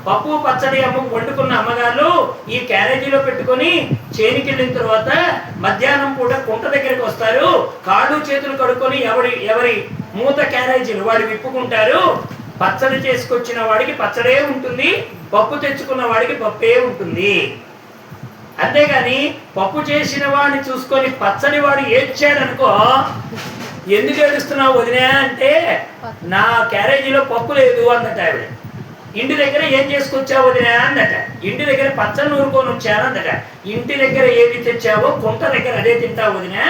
పప్పు పచ్చడి వండుకున్న అమ్మగారు ఈ క్యారేజీలో పెట్టుకొని చేనికి వెళ్ళిన తర్వాత మధ్యాహ్నం పూట కుంట దగ్గరికి వస్తారు. కాళ్ళు చేతులు కడుక్కొని ఎవరి మూత క్యారేజీలు వాడు విప్పుకుంటారు. పచ్చడి చేసుకొచ్చిన వాడికి పచ్చడే ఉంటుంది, పప్పు తెచ్చుకున్న వాడికి పప్పే ఉంటుంది. అంతేగాని పప్పు చేసిన వాడిని చూసుకొని పచ్చడి వాడు ఏడ్చాడనుకో, ఎందుకు ఏడుస్తున్నావు వదినా అంటే నా క్యారేజీలో పప్పు లేదు అందట ఆవిడ. ఇంటి దగ్గర ఏం చేసుకొచ్చావు వదినా అందట. ఇంటి దగ్గర పచ్చడి నూరుకొని వచ్చానందట. ఇంటి దగ్గర ఏది తెచ్చావో కుంట దగ్గర అదే తింటావు వదినా.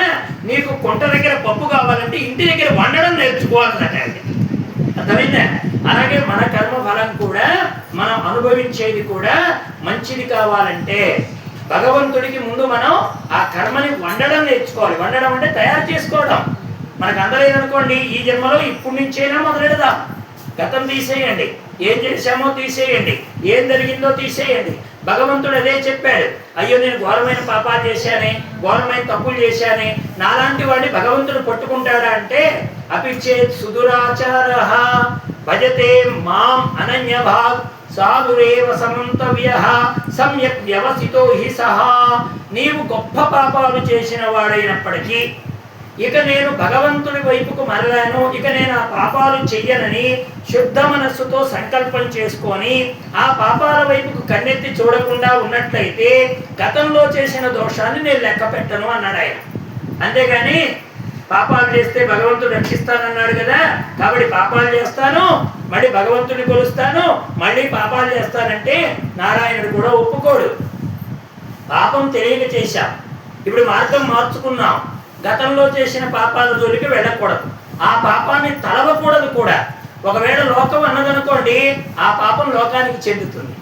నీకు కుంట దగ్గర పప్పు కావాలంటే ఇంటి దగ్గర వండడం నేర్చుకోవాలన్నట ఆవిడ. అర్థమైందా? అలాగే మన కర్మ ఫలం కూడా మనం అనుభవించేది కూడా మంచిది కావాలంటే భగవంతుడికి ముందు మనం ఆ కర్మని వండడం నేర్చుకోవాలి. వండడం అంటే తయారు చేసుకోవడం. మనకు అందలేదనుకోండి, ఈ జన్మలో ఇప్పటి నుంచైనా మొదలెడదాం. గతం తీసేయండి, ఏం చేశామో తీసేయండి, ఏం జరిగిందో తీసేయండి. భగవంతుడు అదే చెప్పాడు, అయ్యో నేను ఘోరమైన పాపాలు చేశానే, ఘోరమైన తప్పులు చేశానే, నాలాంటి వాడిని భగవంతుడు పట్టుకుంటాడా అంటే అపిచేత్ సుదురాచారః భజతే మాం అనన్యభాగ్ సాధురేవ సమంతవ్యః సమ్యక్ వ్యవసితో హి సహా. నీవు గొప్ప పాపాలు చేసిన వాడైనప్పటికీ ఇక నేను భగవంతుడి వైపుకు మరలాను, ఇక నేను ఆ పాపాలు చెయ్యనని శుద్ధ మనస్సుతో సంకల్పం చేసుకొని ఆ పాపాల వైపుకు కన్నెత్తి చూడకుండా ఉన్నట్లయితే గతంలో చేసిన దోషాన్ని నేను లెక్క పెట్టను అన్నాడు ఆయన. అంతేగాని పాపాలు చేస్తే భగవంతుడు రక్షిస్తానన్నాడు కదా, కాబట్టి పాపాలు చేస్తాను, మళ్ళీ భగవంతుడిని కొలుస్తాను, మళ్ళీ పాపాలు చేస్తానంటే నారాయణుడు కూడా ఒప్పుకోడు. పాపం తెలియక చేశాం, ఇప్పుడు మార్గం మార్చుకున్నాం. గతంలో చేసిన పాపాల జోలికి వెళ్ళకూడదు, ఆ పాపాన్ని తలవకూడదు కూడా. ఒకవేళ లోకం అన్నదనుకోండి, ఆ పాపం లోకానికి చెందుతుంది.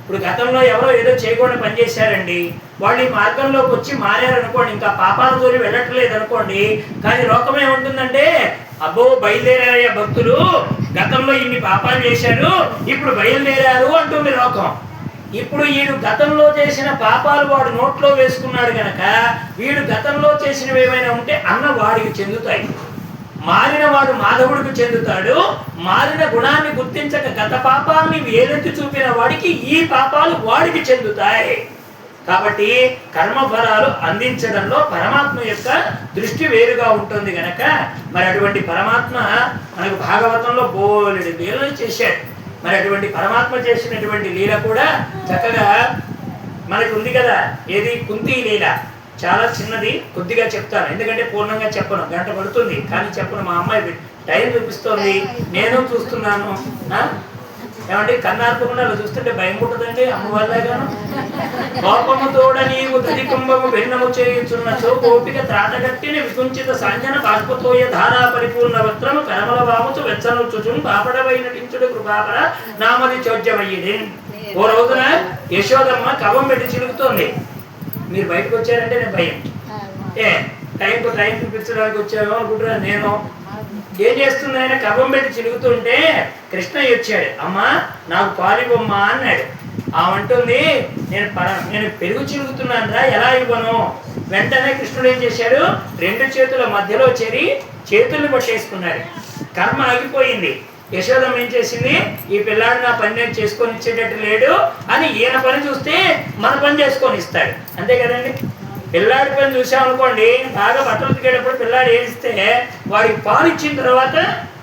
ఇప్పుడు గతంలో ఎవరో ఏదో చేయకుండా పనిచేశారండి, వాళ్ళు ఈ మార్గంలోకి వచ్చి మారారనుకోండి, ఇంకా పాపాల జోలి వెళ్ళట్లేదు అనుకోండి, కానీ లోకం ఏముంటుందంటే అబ్బో బయలుదేరారయ్యా భక్తులు, గతంలో ఇన్ని పాపాలు చేశారు ఇప్పుడు బయలుదేరారు అంటుంది లోకం. ఇప్పుడు వీడు గతంలో చేసిన పాపాలు వాడు నోట్లో వేసుకున్నాడు గనక వీడు గతంలో చేసినవి ఏమైనా ఉంటే అన్న వాడికి చెందుతాయి. మారిన వాడు మాధవుడికి చెందుతాడు. మారిన గుణాన్ని గుర్తించక గత పాపాలని వేలెత్తి చూపిన వాడికి ఈ పాపాలు వాడికి చెందుతాయి. కాబట్టి కర్మఫలాలు అందించడంలో పరమాత్మ యొక్క దృష్టి వేరుగా ఉంటుంది గనక మరి అటువంటి పరమాత్మ మనకు భాగవతంలో బోలెడు లీలలు చేశాడు. మరి అటువంటి పరమాత్మ చేసినటువంటి లీల కూడా చక్కగా మనకు ఉంది కదా. ఏది? కుంతి లీల. చాలా చిన్నది, కొద్దిగా చెప్తాను, ఎందుకంటే పూర్ణంగా చెప్పను, గంట పడుతుంది, కానీ చెప్పను. మా అమ్మాయి టైం చూపిస్తోంది, నేను చూస్తున్నాను. ఏమంటే కన్నార్పకుండా అలా చూస్తుంటే భయం పుట్టదండి అమ్మ వాళ్ళగాను. కోపము తోడ నీవు దది కుంభము భిన్నము చేయుచున్న చోకోపిక త్రాటగట్టిన వికుంచిత సాంజన బాష్పతోయ ధారా పరిపూర్ణ వస్త్రము కరమల వాముచు వెచ్చనుచుచున్ పాపడవై నటించుడు కృపాపర నామది చోద్యమయ్యేది. ఓ రోజున యశోదమ్మ కవం పెట్టి చిలుకుతోంది. మీరు బయటకు వచ్చారంటే నేను భయం. టైం చూపించడానికి వచ్చామో అనుకుంటున్నా. నేను ఏం చేస్తుంది, ఆయన కవం పెట్టి చిలుగుతుంటే కృష్ణయ్య వచ్చాడు. అమ్మా నాకు పాలిబొమ్మ అన్నాడు. ఆమంటుంది నేను పెరుగు చిలుగుతున్నాను రా, ఎలా ఇవ్వను. వెంటనే కృష్ణుడు ఏం చేశాడు, రెండు చేతుల మధ్యలో చేరి చేతుల్ని పట్టేసుకున్నాడు. కర్మ ఆగిపోయింది. యశోదమ్మ ఏం చేసింది, ఈ పిల్లాడు నా పని నేను చేసుకొని ఇచ్చేటట్టు లేడు అని ఈయన పని చూస్తే మన పని చేసుకొని ఇస్తాడు. అంతే కదండి. పిల్లాడి పని చూసామనుకోండి, బాగా బట్టలు ఉతికేటప్పుడు పిల్లాడు ఏడిస్తే వాడికి పాలు ఇచ్చిన తర్వాత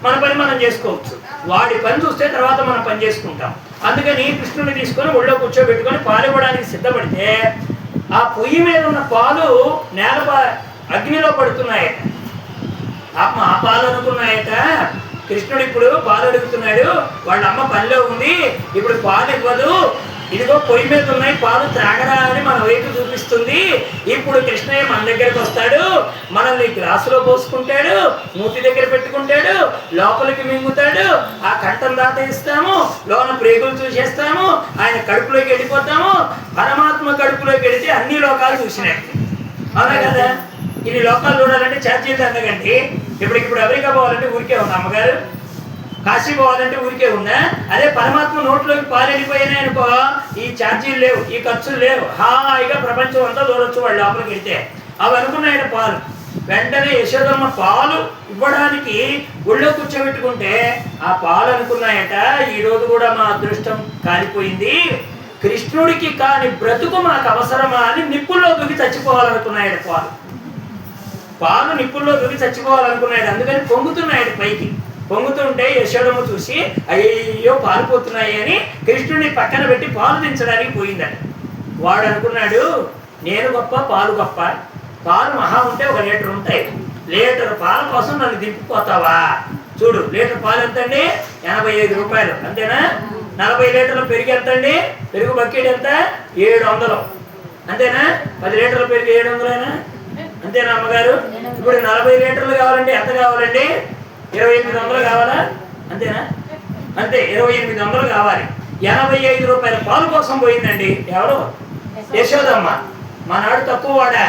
మన పని మనం చేసుకోవచ్చు. వాడి పని చూస్తే తర్వాత మనం పని చేసుకుంటాం. అందుకని కృష్ణుని తీసుకొని ఒళ్ళో కూర్చోబెట్టుకొని పాలు ఇవ్వడానికి సిద్ధపడితే ఆ పొయ్యి మీద ఉన్న పాలు అగ్నిలో పడుతున్నాయట. ఆ పాలు అనుకున్నాయట. కృష్ణుడు ఇప్పుడు పాలు అడుగుతున్నాడు, వాళ్ళ అమ్మ పనిలో ఉంది, ఇప్పుడు పాలు ఇవ్వదు, ఇదిగో పొయ్యి మీద ఉన్నాయి పాలు త్రాగరా అని మన వైపు చూపిస్తుంది. ఇప్పుడు కృష్ణయ్య మన దగ్గరకు వస్తాడు, మనల్ని గ్లాసులో పోసుకుంటాడు, మూతి దగ్గర పెట్టుకుంటాడు, లోపలికి మింగుతాడు, ఆ కంఠం దాటేస్తాము, లోన ప్రేగులు చూసేస్తాము, ఆయన కడుపులోకి వెళ్ళిపోతాము. పరమాత్మ కడుపులోకి వెళితే అన్ని లోకాలు చూసినట్టు. అవునా కదా. ఇన్ని లోకాలు చూడాలంటే ఛార్జీలు అందకండి. ఇప్పుడు అమెరికా పోవాలంటే ఊరికే ఉంది అమ్మగారు, కాశీ పోవాలంటే ఊరికే ఉందా. అదే పరమాత్మ నోట్లోకి పాలు వెళ్ళిపోయినాయి అనుకో, ఈ ఛార్జీలు లేవు, ఈ ఖర్చులు లేవు, హాయిగా ప్రపంచం అంతా చూడొచ్చు వాళ్ళు లోపలికి వెళ్తే. అవి అనుకున్నాయట పాలు. వెంటనే యశోదమ్మ పాలు ఇవ్వడానికి ఒళ్ళో కూర్చోబెట్టుకుంటే ఆ పాలు అనుకున్నాయట, ఈ రోజు కూడా మా అదృష్టం కాలిపోయింది, కృష్ణుడికి కాని బ్రతుకు మాకు అవసరమా అని నిప్పుల్లో దూకి చచ్చిపోవాలనుకున్నాయట. పాలు నిప్పుల్లో దూకి చచ్చిపోవాలనుకున్నాడు. అందుకని పొంగుతున్నాయట పైకి. పొంగుతుంటే యశోదమ్మ చూసి అయ్యో పారిపోతున్నాయి అని కృష్ణుడిని పక్కన పెట్టి పాలు దించడానికి పోయిందట. వాడు అనుకున్నాడు, నేను గొప్ప పాలు గొప్ప, పాలు మహా ఉంటే 1 లీటర్ ఉంటాయి, లీటర్ పాల కోసం నన్ను దింపిపోతావా? చూడు, లీటర్ పాలు ఎంతండి? 85 రూపాయలు, అంతేనా? 40 లీటర్ల పెరుగు ఎంతండి? పెరుగు బకెట్ ఎంత? 700, అంతేనా? 10 లీటర్ల పెరుగు 700, అంతేనా అమ్మగారు? ఇప్పుడు 40 లీటర్లు కావాలంటే ఎంత కావాలండి? 2800 కావాలా? అంతేనా? అంతే, 2800 కావాలి. 85 రూపాయల పాలు కోసం పోయిందండి. ఎవరు? యశోదమ్మ. మనాడు తక్కువ వాడా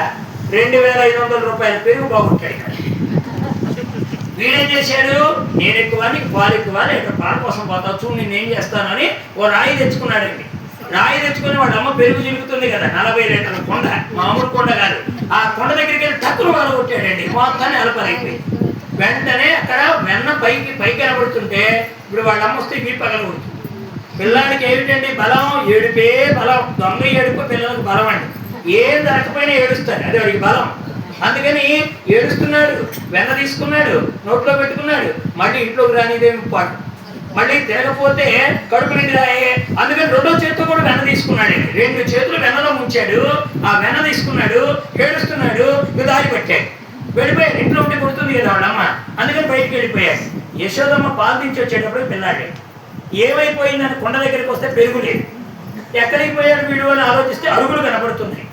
2500 రూపాయల పెరుగు బాగుంటాడు. ఇక్కడ వీడేం చేశాడు, నేను ఎక్కువ నీకు పాలు ఎక్కువ, లీటర్ పాల కోసం పోతావు, చూడు నేనేం చేస్తానని ఓ రాయి తెచ్చుకున్నాడండి. రాయి తెచ్చుకుని వాడు అమ్మ పెరుగు చిలుకుతుంది కదా, 40 లీటర్ల కొండ, మామూలు కొండ కాదు, ఆ కొండ దగ్గరికి వెళ్ళి టక్కులు వాళ్ళు కొట్టాడండి. మొత్తాన్ని అలపరైపోయి వెంటనే అక్కడ వెన్న పైకి కనబడుతుంటే ఇప్పుడు వాళ్ళ అమ్మ వస్తే మీ పగలబడుతుంది. పిల్లాడికి ఏమిటండి బలం? ఏడుపే బలం. దొంగ ఏడుపు పిల్లలకు బలం అండి. ఏం దొరకపోయినా ఏడుస్తాడు, అది వాడికి బలం. అందుకని ఏడుస్తున్నాడు, వెన్న తీసుకున్నాడు, నోట్లో పెట్టుకున్నాడు, మళ్ళీ ఇంట్లోకి రానిదేమి పాటు, మళ్ళీ తిరగపోతే కడుపు నిండి రాయే, అందుకని 2వ చేతితో కూడా వెన్న తీసుకున్నాడు. 2 చేతులు వెన్నలో ముంచాడు, ఆ వెన్న తీసుకున్నాడు, ఏడుస్తున్నాడు, దారి పట్టాడు, వెళ్ళిపోయాడు. ఇంట్లో ఉంటే కొడుతుంది కదా వాళ్ళమ్మ, అందుకని బయటికి వెళ్ళిపోయాడు. యశోదమ్మ పాలు దించి వచ్చేటప్పుడు పిల్లాడే ఏమైపోయిందని కొండ దగ్గరికి వస్తే పెరుగు లేదు. ఎక్కడికి పోయాడు వీడు అని ఆలోచిస్తే అడుగులు కనబడుతున్నాయి.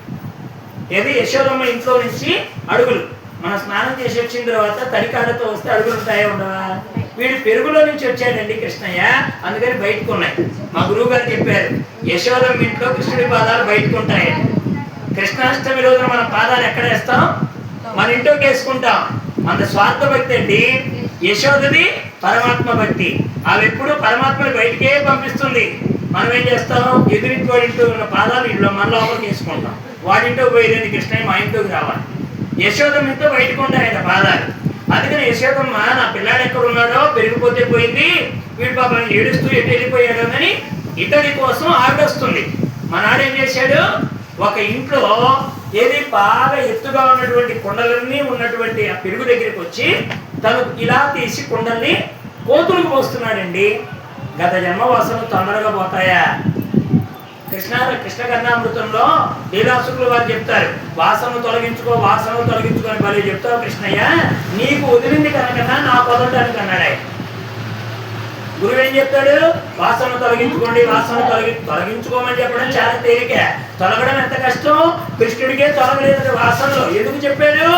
ఏది? యశోదమ్మ ఇంట్లో నుంచి అడుగులు. మనం స్నానం చేసి వచ్చిన తర్వాత తడికాడతో వస్తే అడుగులు ఉంటాయా ఉండవా? వీడు పెరుగులో నుంచి వచ్చాడండి కృష్ణయ్య, అందుకని బయటకు ఉన్నాయి. మా గురువు గారు చెప్పారు, యశోదమ్మ ఇంట్లో కృష్ణుడి పాదాలు బయటకు ఉంటాయి. కృష్ణాష్టమి రోజున మన పాదాలు ఎక్కడ వేస్తాం? మన ఇంట్లోకి వేసుకుంటాం. అంత స్వార్థ భక్తి అండి. యశోదది పరమాత్మ భక్తి, అవి ఎప్పుడు పరమాత్మని బయటికే పంపిస్తుంది. మనం ఏం చేస్తాం? ఎదురింటి వాడింటో ఉన్న పాదాలు ఇంట్లో మన లోపలికి వేసుకుంటాం. వాడింటో పోయేది కృష్ణయ్య మా ఇంట్లోకి రావాలి. యశోదమ్మ ఇంట్లో బయటకు ఉంటాయట పాదాలు. అందుకని యశోదమ్మ నా పిల్లాడు ఎక్కడ ఉన్నాడో, పెరిగిపోతే పోయింది, వీడు పాపం ఏడుస్తూ ఎటు వెళ్ళిపోయాడు అని ఇతడి కోసం ఆగొస్తుంది. మనాడేం చేశాడు, ఒక ఇంట్లో ఏది బాగా ఎత్తుగా ఉన్నటువంటి కుండలన్నీ ఉన్నటువంటి ఆ పెరుగు దగ్గరికి వచ్చి తను ఇలా తీసి కుండల్ని కోతులకు పోస్తున్నాడండి. గత జన్మవాసనలు తొందరగా పోతాయా? కృష్ణ కర్ణామృతంలో లీలాసుకులు వారు చెప్తారు, వాసనను తొలగించుకో, వాసనను తొలగించుకొని భలే చెప్తావు కృష్ణయ్య, నీకు వదిలింది కనుకన్నా నా పొదటానికి అన్నాడు ఆయన. గురువు ఏం చెప్తాడు? వాసనను తొలగించుకోండి, వాసనను తొలగించుకోమని చెప్పడం చాలా తేలిక, తొలగడం ఎంత కష్టం. కృష్ణుడికే తొలగలేదు వాసనలు. ఎందుకు చెప్పాడు?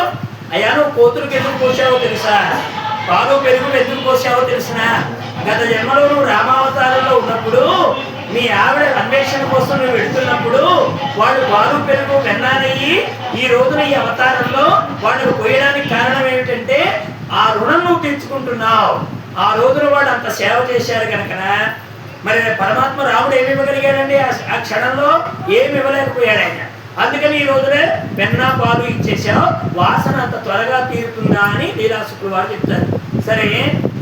అయ్యా నువ్వు కోతులకు ఎందుకు పోసావో తెలుసా? పాలు పెరుగు ఎందుకు పోసావో తెలిసిన? గత జన్మలో నువ్వు రామావతారంలో ఉన్నప్పుడు మీ ఆవిడ అన్వేషణ కోసం నువ్వు వెళుతున్నప్పుడు వాళ్ళు పాలు పెరుగు వెన్నానయ్యి ఈ రోజున ఈ అవతారంలో వాళ్ళు పోయడానికి కారణం ఏమిటంటే ఆ రుణం నువ్వు తెచ్చుకుంటున్నావు. ఆ రోజున వాడు అంత సేవ చేశారు కనుక మరి పరమాత్మ రాముడు ఏమి ఇవ్వగలిగాడండి? ఆ క్షణంలో ఏమి ఇవ్వలేకపోయాడు ఆయన. అందుకని ఈ రోజునే వెన్నా పాలు ఇచ్చేసావు, వాసన అంత త్వరగా తీరుతుందా అని లీలాసుకులు వారు చెప్తారు. సరే,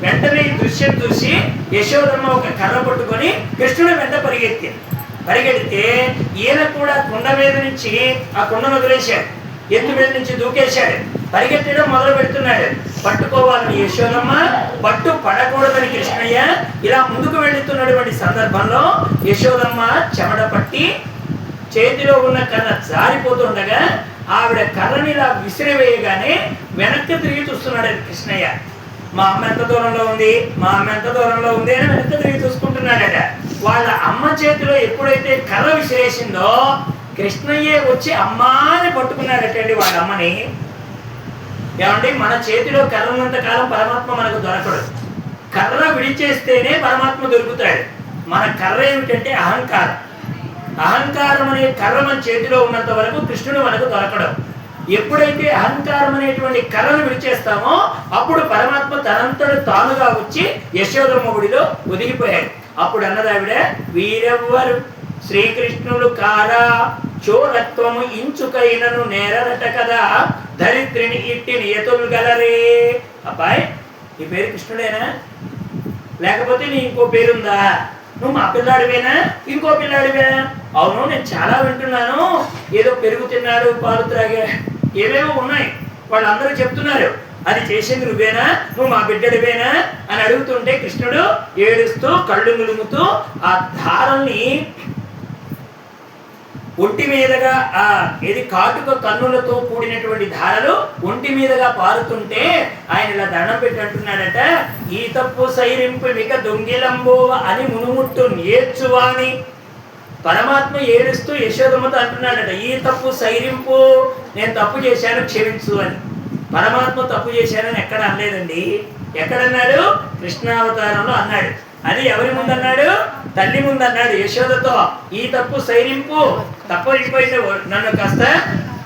వెంటనే ఈ దృశ్యం చూసి యశోదమ్మ ఒక కర్ర పట్టుకొని కృష్ణుడు వెంట పరిగెడితే ఈయన కూడా కుండ మీద నుంచి ఆ కుండను వదిలేశాడు, ఎత్తు మీద నుంచి దూకేశాడు, పరిగెత్తడం మొదలు పెడుతున్నాడు. పట్టుకోవాలని యశోదమ్మ, పట్టు పడకూడదని కృష్ణయ్య ఇలా ముందుకు వెళుతున్నటువంటి సందర్భంలో యశోదమ్మ చెమట పట్టి చేతిలో ఉన్న కర్ర జారిపోతుండగా ఆవిడ కర్రని ఇలా విసిరివేయగానే వెనక్కి తిరిగి చూస్తున్నాడు కృష్ణయ్య. మా అమ్మ ఎంత దూరంలో ఉంది, మా అమ్మ ఎంత దూరంలో ఉంది అని వెనక్కి తిరిగి చూసుకుంటున్నాడట. వాళ్ళ అమ్మ చేతిలో ఎప్పుడైతే కర్ర విసిరేసిందో కృష్ణయ్యే వచ్చి అమ్మాని పట్టుకున్నాడటండి వాళ్ళ అమ్మని. ఏమండి, మన చేతిలో కర్ర ఉన్నంత కాలం పరమాత్మ మనకు దొరకడు. కర్ర విడిచేస్తేనే పరమాత్మ దొరుకుతాడు. మన కర్ర ఏమిటంటే అహంకారం. అహంకారం అనే కర్ర మన చేతిలో ఉన్నంత వరకు కృష్ణుడు మనకు దొరకడం. ఎప్పుడైతే అహంకారం అనేటువంటి కర్రను విడిచేస్తామో అప్పుడు పరమాత్మ తనంతడు తానుగా వచ్చి యశోదమ్మ గుడిలో ఒదిగిపోయాడు. అప్పుడు అన్నది ఆవిడ, వీరెవ్వరు శ్రీకృష్ణుడు కారా చోరత్వము ఇంచుకైనను నేరరట కదా ధరిత్రిని ఇట్టి నియతులు గలరే. అబ్బాయి నీ పేరు కృష్ణుడేనా, లేకపోతే నీ ఇంకో పేరుందా? నువ్వు మా పిల్లాడివేనా, ఇంకో పిల్లాడివే? అవును, నేను చాలా వింటున్నాను, ఏదో పెరుగు తిన్నాడు, పాలు త్రాగా, ఏవేవో ఉన్నాయి, వాళ్ళందరూ చెప్తున్నారు. అది చేసింది నువ్వేనా, నువ్వు మా బిడ్డడివేనా అని అడుగుతుంటే కృష్ణుడు ఏడుస్తూ కళ్ళు నులుముతూ ఆ ధారల్ని ఒంటి మీదగా ఏది కాటుక కన్నులతో కూడినటువంటి ధారలు ఒంటి మీదగా పారుతుంటే ఆయన ఇలా దండం పెట్టి అంటున్నాడట, ఈ తప్పు సైరింపు మిక దొంగిలంబోవ అని మునుముట్టు నేర్చువాని. పరమాత్మ ఏడుస్తూ యశోదమ్మతో అంటున్నాడట, ఈ తప్పు సైరింపు, నేను తప్పు చేశాను క్షమించు అని. పరమాత్మ తప్పు చేశానని ఎక్కడ అనలేదండి. ఎక్కడన్నాడు? కృష్ణావతారంలో అన్నాడు. అది ఎవరి ముందు అన్నాడు? తల్లి ముందు అన్నాడు యశోదతో, ఈ తప్పు సైరింపు, తప్పు అయిపోయితే నన్ను కాస్త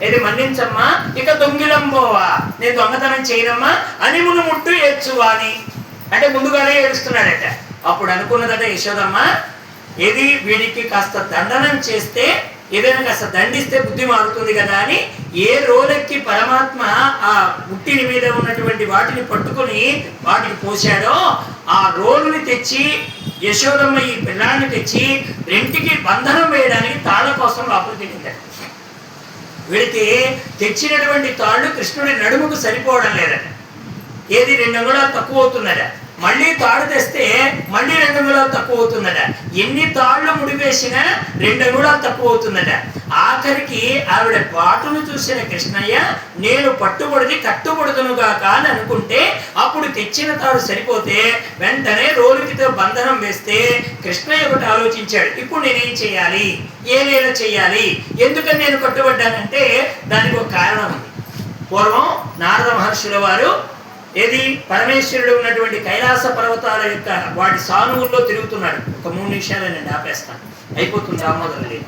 ఇది మన్నించమ్మా, ఇక దొంగిలంబోవా, నేను దొంగతనం చేయనమ్మా అని మునుముట్టు ఏడ్చువా అని. అంటే ముందుగానే ఏడుస్తున్నాడట. అప్పుడు అనుకున్నదట యశోదమ్మ, ఏది వీడికి కాస్త దండనం చేస్తే, ఏదైనా కాస్త దండిస్తే బుద్ధి మారుతుంది కదా అని ఏ రోలెక్కి పరమాత్మ ఆ ఉట్టిని మీద ఉన్నటువంటి వాటిని పట్టుకుని వాటికి పోశాడో ఆ రోలుని తెచ్చి యశోదమ్మ ఈ పిల్లాన్ని తెచ్చి రెంటికి బంధనం వేయడానికి తాళ్ళ కోసం లోపలికి వెళ్ళిందట. వీడికి తెచ్చినటువంటి తాళ్ళు కృష్ణుడి నడుముకు సరిపోవడం లేదట. ఏది 2 అంగుళాలు తక్కువ అవుతుందట. మళ్ళీ తాడు తెస్తే మళ్ళీ 2 అంగుళాలు తక్కువ అవుతుందట. ఎన్ని తాళ్ళు ముడివేసినా 2 అంగుళాలు తక్కువ అవుతుందట. ఆఖరికి ఆవిడ పాటును చూసిన కృష్ణయ్య, నేను పట్టుబడిది కట్టుబడుతునుగాక అని అనుకుంటే అప్పుడు తెచ్చిన తాడు సరిపోతే వెంటనే రోలుకితో బంధనం వేస్తే కృష్ణయ్య ఒకటి ఆలోచించాడు, ఇప్పుడు నేనేం చేయాలి, ఏ వేళ చేయాలి, ఎందుకని నేను కట్టుబడ్డానంటే దానికి ఒక కారణం ఉంది. పూర్వం నారద మహర్షుల వారు ఏది పరమేశ్వరుడు ఉన్నటువంటి కైలాస పర్వతాల యొక్క వాటి సానువుల్లో తిరుగుతున్నాడు. ఒక 3 నిమిషాలు నేను ఆపేస్తాను, అయిపోతుంది రామోదరుడి.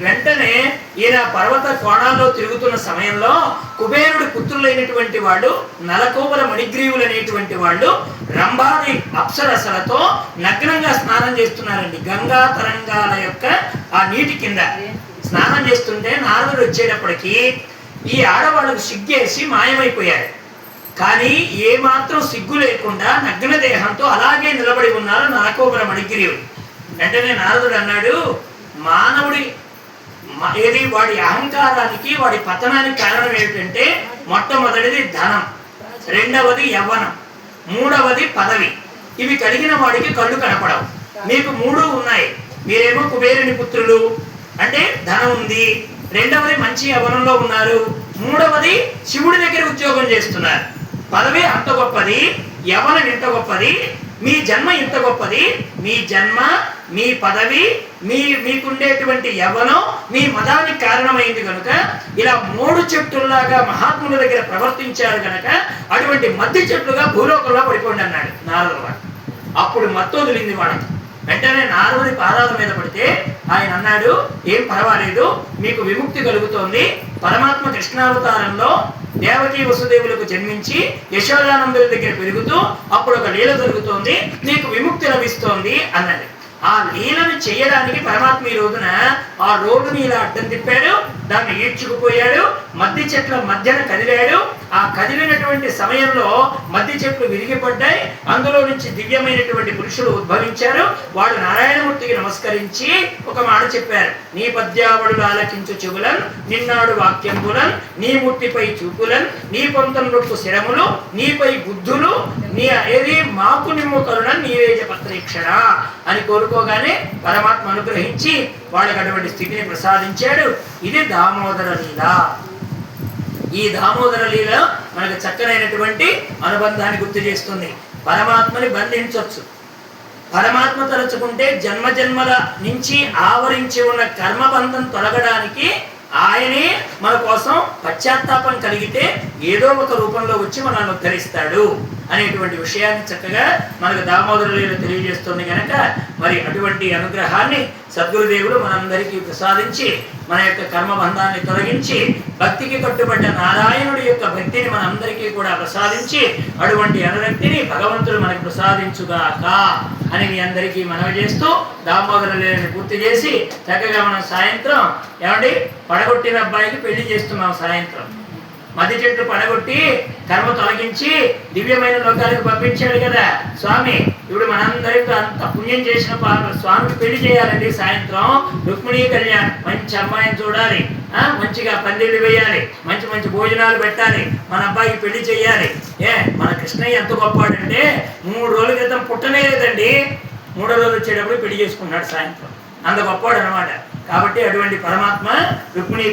వెంటనే ఈయన పర్వత కోణాల్లో తిరుగుతున్న సమయంలో కుబేరుడి పుత్రులైనటువంటి వాళ్ళు నలకోబల మణిగ్రీవులు అనేటువంటి వాళ్ళు రంభాది అప్సరసలతో నగ్నంగా స్నానం చేస్తున్నారండి. గంగా తరంగాల యొక్క ఆ నీటి కింద స్నానం చేస్తుంటే నారదుడు వచ్చేటప్పటికి ఈ ఆడవాళ్ళకు సిగ్గేసి మాయమైపోయారు. కానీ ఏమాత్రం సిగ్గు లేకుండా నగ్న దేహంతో అలాగే నిలబడి ఉన్నారు నలకోబల మణిగ్రీవుడు. వెంటనే నారదుడు అన్నాడు, మానవుడి ఏది వాడి అహంకారానికి వాడి పతనానికి కారణం ఏమిటంటే మొట్టమొదటిది ధనం, రెండవది యవ్వనం, మూడవది పదవి. ఇవి కలిగిన వాడికి కళ్ళు కనపడవు. మీకు 3 ఉన్నాయి. మీరేమో కుబేరుని పుత్రులు అంటే ధనం ఉంది, రెండవది మంచి యవ్వనంలో ఉన్నారు, మూడవది శివుడి దగ్గర ఉద్యోగం చేస్తున్నారు. పదవి అంత గొప్పది, యవ్వనం ఇంత గొప్పది, మీ జన్మ ఇంత గొప్పది. మీ జన్మ, మీ పదవి, మీకుండేటువంటి యవ్వనం మీ మతానికి కారణమైంది కనుక ఇలా 3 చెట్టుల్లాగా మహాత్ముల దగ్గర ప్రవర్తించారు కనుక అటువంటి మధ్య చెట్టుగా భూలోకంలో పడిపోండి అన్నాడు నారదుడు. అప్పుడు మత్తు వదిలింది వాళ్ళకి. వెంటనే నారదుడి పాదాల మీద పడితే ఆయన అన్నాడు, ఏం పర్వాలేదు, మీకు విముక్తి కలుగుతోంది. పరమాత్మ కృష్ణావతారంలో దేవకీ వసుదేవులకు జన్మించి యశోదానందుల దగ్గర పెరుగుతూ అప్పుడు ఒక లీల జరుగుతోంది, నీకు విముక్తి లభిస్తోంది అన్నది. ఆ లీలను చేయడానికి పరమాత్మ ఈ రోజున ఆ రోడ్డుని ఇలా అడ్డం తిప్పాడు, దాన్ని ఈడ్చుకుపోయాడు, మద్ది చెట్ల మధ్యన కదిలాడు. ఆ కదిలినటువంటి సమయంలో మద్ది చెట్లు విరిగిపడ్డాయి, అందులో నుంచి దివ్యమైనటువంటి పురుషులు ఉద్భవించారు. వాళ్ళు నారాయణమూర్తికి నమస్కరించి ఒక మాట చెప్పారు, నీ పద్యావడులు ఆలకించు చెవులన్, నిన్నాడు వాక్యంబులన్, నీ మూర్తిపై చూపులన్, నీ పొంతం నొప్పు శిరములు, నీపై బుద్ధులు, నీ ఏది మాకు నిమ్ము కరుణన్ నీవేజ పత్రీక్షణ అని కోరుకోగానే పరమాత్మ అనుగ్రహించి వాళ్ళకి అటువంటి స్థితిని ప్రసాదించాడు. ఇది దామోదర లీల. ఈ దామోదర లీల మనకు చక్కనైనటువంటి అనుబంధాన్ని గుర్తు చేస్తుంది. పరమాత్మని బంధించవచ్చు. పరమాత్మ తలుచుకుంటే జన్మ జన్మల నుంచి ఆవరించి ఉన్న కర్మబంధం తొలగడానికి ఆయనే మన కోసం పశ్చాత్తాపం కలిగితే ఏదో ఒక రూపంలో వచ్చి మనల్ని ఉద్ధరిస్తాడు అనేటువంటి విషయాన్ని చక్కగా మనకు దామోదర లీల తెలియజేస్తుంది కనుక మరి అటువంటి అనుగ్రహాన్ని సద్గురుదేవుడు మనందరికీ ప్రసాదించి మన యొక్క కర్మబంధాన్ని తొలగించి భక్తికి కట్టుబడ్డ నారాయణుడి యొక్క భక్తిని మనందరికీ కూడా ప్రసాదించి అటువంటి అనురక్తిని భగవంతుడు మనకు ప్రసాదించుగాక అని మీ అందరికీ మనవి చేస్తూ దామోదర లీలని పూర్తి చేసి చక్కగా మనం సాయంత్రం ఏమండి పడగొట్టిన అబ్బాయికి పెళ్లి చేస్తున్నాం. సాయంత్రం మధ్య చెట్లు పడగొట్టి కర్మ తొలగించి దివ్యమైన లోకాలకు పంపించాడు కదా స్వామి. ఇప్పుడు మనందరికీ అంత పుణ్యం చేసిన స్వామికి పెళ్లి చేయాలండి. సాయంత్రం రుక్మిణీ కళ్యాణ్, మంచి అమ్మాయిని చూడాలి, మంచిగా పందిళ్ళు వేయాలి, మంచి మంచి భోజనాలు పెట్టాలి, మన అబ్బాయికి పెళ్లి చేయాలి. మన కృష్ణయ్య ఎంత గొప్పవాడంటే 3 రోజుల క్రితం పుట్టనే లేదండి, 3వ రోజు వచ్చేటప్పుడు పెళ్లి చేసుకున్నాడు సాయంత్రం. అంత గొప్పవాడు అనమాట. కాబట్టి అటువంటి పరమాత్మ రుక్మిణీ